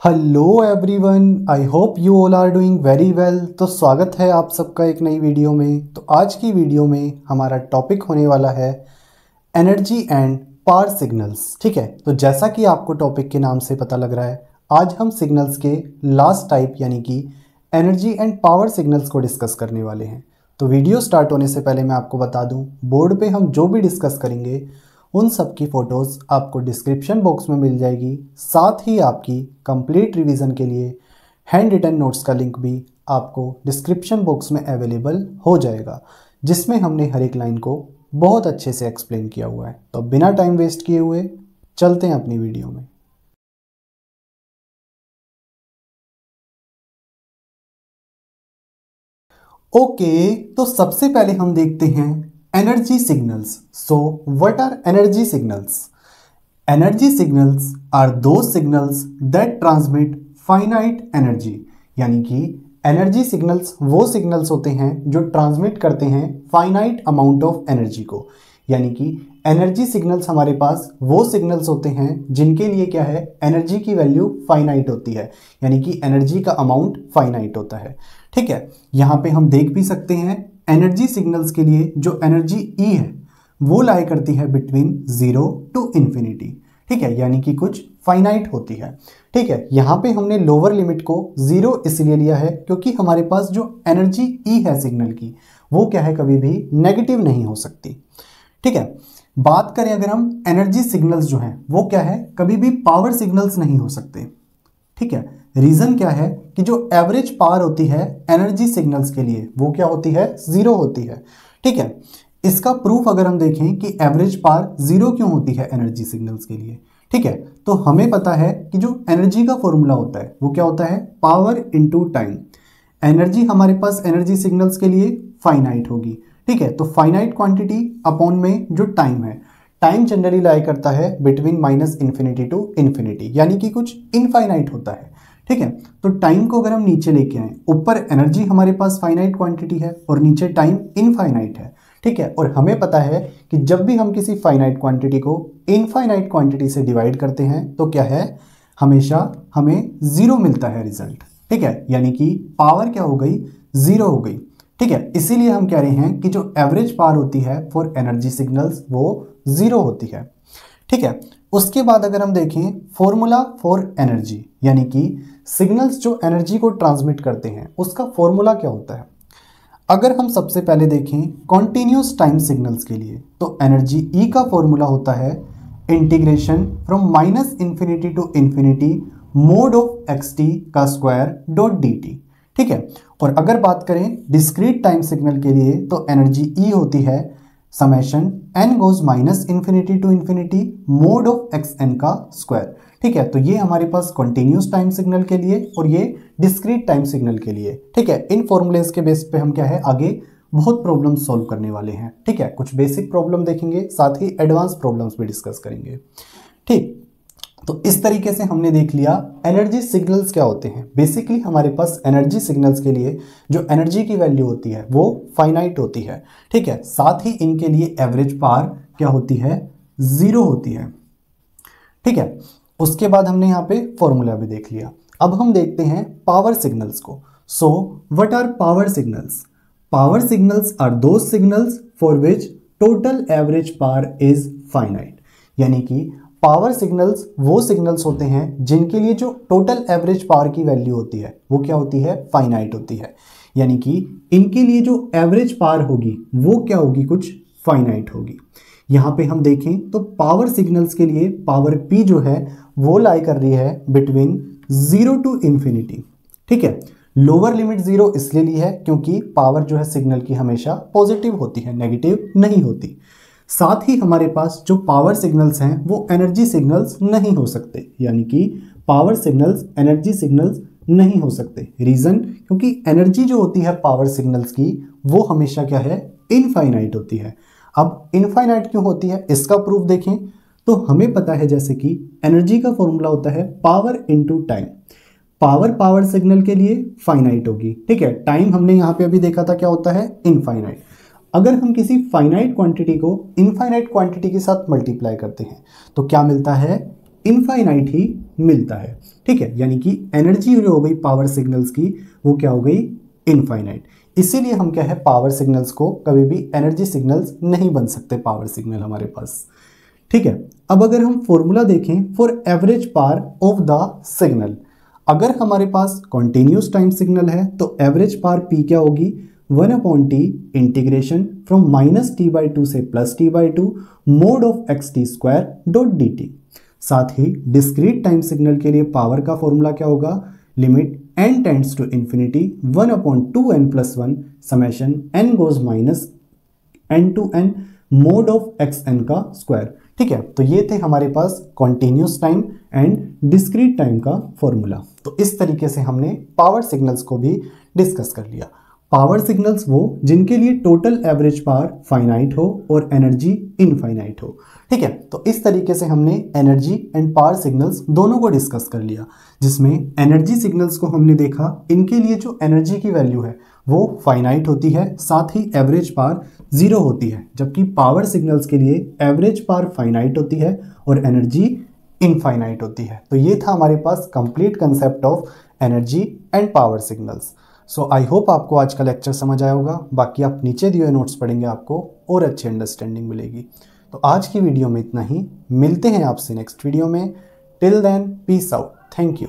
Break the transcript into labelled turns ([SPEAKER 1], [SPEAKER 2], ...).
[SPEAKER 1] Hello everyone, I hope you all are doing very well. तो स्वागत है आप सबका एक नई वीडियो में। तो आज की वीडियो में हमारा टॉपिक होने वाला है एनर्जी एंड पावर सिग्नल्स। ठीक है, तो जैसा कि आपको टॉपिक के नाम से पता लग रहा है, आज हम सिग्नल्स के लास्ट टाइप यानी कि एनर्जी एंड पावर सिग्नल्स को डिस्कस करने वाले हैं। तो वीडियो स्टार्ट होने से पहले मैं आपको बता दूं, बोर्ड पे हम जो भी डिस्कस करेंगे उन सब की फ़ोटोज़ आपको डिस्क्रिप्शन बॉक्स में मिल जाएगी। साथ ही आपकी कंप्लीट रिवीजन के लिए हैंड रिटन नोट्स का लिंक भी आपको डिस्क्रिप्शन बॉक्स में अवेलेबल हो जाएगा, जिसमें हमने हर एक लाइन को बहुत अच्छे से एक्सप्लेन किया हुआ है। तो बिना टाइम वेस्ट किए हुए चलते हैं अपनी वीडियो में। ओके, तो सबसे पहले हम देखते हैं energy signals. So what are energy signals? Energy signals are those signals that transmit finite energy। यानी कि एनर्जी सिग्नल्स वो सिग्नल्स होते हैं जो ट्रांसमिट करते हैं फाइनाइट अमाउंट ऑफ एनर्जी को। यानी कि एनर्जी सिग्नल्स हमारे पास वो सिग्नल्स होते हैं जिनके लिए क्या है, एनर्जी की वैल्यू फाइनाइट होती है, यानी कि एनर्जी का अमाउंट फाइनाइट होता है। ठीक है, यहाँ पे हम देख भी सकते हैं एनर्जी सिग्नल्स के लिए जो एनर्जी ई है वो लाई करती है बिटवीन 0 टू इन्फिनिटी। ठीक है, यानी कि कुछ फाइनाइट होती है। ठीक है, यहाँ पे हमने लोअर लिमिट को 0 इसलिए लिया है क्योंकि हमारे पास जो एनर्जी ई है सिग्नल की वो क्या है, कभी भी नेगेटिव नहीं हो सकती। ठीक है, बात करें अगर हम एनर्जी सिग्नल्स जो हैं वो क्या है, कभी भी पावर सिग्नल्स नहीं हो सकते। ठीक है, रीजन क्या है कि जो एवरेज पावर होती है एनर्जी सिग्नल्स के लिए वो क्या होती है, 0 होती है। ठीक है, इसका प्रूफ अगर हम देखें कि एवरेज पावर 0 क्यों होती है एनर्जी सिग्नल्स के लिए, ठीक है, तो हमें पता है कि जो एनर्जी का फॉर्मूला होता है वो क्या होता है, पावर इनटू टाइम। एनर्जी हमारे पास एनर्जी सिग्नल्स के लिए फाइनाइट होगी। ठीक है, तो फाइनाइट क्वांटिटी अपॉन में जो टाइम है, टाइम जनरली लाई करता है between minus infinity to infinity, यानी कि कुछ इनफाइनाइट होता है। ठीक है, तो टाइम को अगर हम नीचे लेके आए, ऊपर एनर्जी हमारे पास फाइनाइट क्वांटिटी है और नीचे टाइम इनफाइनाइट है। ठीक है, और हमें पता है कि जब भी हम किसी फाइनाइट क्वांटिटी को इनफाइनाइट क्वांटिटी से डिवाइड करते हैं तो क्या है, हमेशा हमें 0 मिलता है रिजल्ट। ठीक है, यानी कि पावर क्या हो गई, 0 हो गई। ठीक है, इसीलिए हम कह रहे हैं कि जो एवरेज पावर होती है फॉर एनर्जी सिग्नल्स वो 0 होती है। ठीक है, उसके बाद अगर हम देखें फॉर्मूला फॉर एनर्जी, यानी कि सिग्नल्स जो एनर्जी को ट्रांसमिट करते हैं उसका फॉर्मूला क्या होता है। अगर हम सबसे पहले देखें कॉन्टिन्यूस टाइम सिग्नल्स के लिए, तो एनर्जी ई का फॉर्मूला होता है integration from minus infinity to infinity mod of x t का स्क्वायर डॉट डी टी। ठीक है, और अगर बात करें डिस्क्रीट टाइम सिग्नल के लिए तो एनर्जी ई होती है summation n goes minus infinity to infinity mod of x n का स्क्वायर। ठीक है, तो ये हमारे पास कॉन्टिन्यूस टाइम सिग्नल के लिए और ये डिस्क्रीट टाइम सिग्नल के लिए। ठीक है, इन फॉर्मूलेस के बेस पे हम क्या है आगे बहुत प्रॉब्लम सॉल्व करने वाले हैं। ठीक है, कुछ बेसिक प्रॉब्लम देखेंगे, साथ ही एडवांस प्रॉब्लम्स भी डिस्कस करेंगे। ठीक, तो इस तरीके से हमने देख लिया एनर्जी सिग्नल्स क्या होते हैं। बेसिकली हमारे पास एनर्जी सिग्नल्स के लिए जो एनर्जी की वैल्यू होती है वो फाइनाइट होती है। ठीक है, साथ ही इनके लिए एवरेज पावर क्या होती है, 0 होती है। ठीक है, उसके बाद हमने यहाँ पे फॉर्मूला भी देख लिया। अब हम देखते हैं पावर सिग्नल्स को। So what are power signals? Power signals are those signals for which total average power is finite. यानी कि पावर सिग्नल्स वो सिग्नल्स होते हैं जिनके लिए जो टोटल एवरेज पावर की वैल्यू होती है वो क्या होती है, फाइनाइट होती है। यानी कि इनके लिए जो एवरेज पावर होगी वो क्या होगी, कुछ फाइनाइट होगी। यहाँ पे हम देखें तो पावर सिग्नल्स के लिए पावर पी जो है वो लाई कर रही है बिटवीन 0 टू इन्फिनिटी। ठीक है, लोअर लिमिट 0 इसलिए ली है क्योंकि पावर जो है सिग्नल की हमेशा पॉजिटिव होती है, नेगेटिव नहीं होती। साथ ही हमारे पास जो पावर सिग्नल्स हैं वो एनर्जी सिग्नल्स नहीं हो सकते, यानी कि पावर सिग्नल्स एनर्जी सिग्नल्स नहीं हो सकते। रीजन, क्योंकि एनर्जी जो होती है पावर सिग्नल्स की वो हमेशा क्या है, इनफाइनाइट होती है। अब इनफाइनाइट क्यों होती है इसका प्रूफ देखें तो हमें पता है जैसे कि एनर्जी का फॉर्मूला होता है power into time. Power signal के लिए फाइनाइट होगी। ठीक है, टाइम हमने यहाँ पे अभी देखा था क्या होता है, इनफाइनाइट। अगर हम किसी फाइनाइट क्वांटिटी को इनफाइनाइट क्वांटिटी के साथ मल्टीप्लाई करते हैं तो क्या मिलता है, इनफाइनाइट ही मिलता है। ठीक है, यानी कि एनर्जी जो हो गई पावर सिग्नल्स की वो क्या हो गई, इनफाइनाइट। इसीलिए हम क्या है, पावर सिग्नल्स को कभी भी एनर्जी सिग्नल्स नहीं बन सकते पावर सिग्नल हमारे पास। ठीक है, अब अगर हम फॉर्मूला देखें for average power of the signal, अगर हमारे पास कॉन्टिन्यूस टाइम सिग्नल है तो एवरेज पावर पी क्या होगी, 1/t इंटीग्रेशन फ्रॉम -t/2 से +t/2 मोड ऑफ xt².dt। साथ ही डिस्क्रीट टाइम सिग्नल के लिए पावर का फॉर्मूला क्या होगा, limit n tends to infinity 1/2n+1 summation n goes -n to n mod of xn का स्क्वायर। ठीक है, तो ये थे हमारे पास continuous time and discrete time का फॉर्मूला। तो इस तरीके से हमने पावर सिग्नल्स को भी डिस्कस कर लिया। पावर सिग्नल्स वो जिनके लिए टोटल एवरेज पावर फाइनाइट हो और एनर्जी इनफाइनाइट हो। ठीक है, तो इस तरीके से हमने एनर्जी एंड पावर सिग्नल्स दोनों को डिस्कस कर लिया, जिसमें एनर्जी सिग्नल्स को हमने देखा, इनके लिए जो एनर्जी की वैल्यू है वो फाइनाइट होती है, साथ ही एवरेज पावर 0 होती है, जबकि पावर सिग्नल्स के लिए एवरेज पावर फाइनाइट होती है और एनर्जी इनफाइनाइट होती है। तो ये था हमारे पास complete concept of energy and power signals. So I hope आपको आज का लेक्चर समझ आया होगा। बाकी आप नीचे दिए हुए नोट्स पढ़ेंगे, आपको और अच्छी अंडरस्टैंडिंग मिलेगी। तो आज की वीडियो में इतना ही, मिलते हैं आपसे नेक्स्ट वीडियो में। Till then peace out, thank you.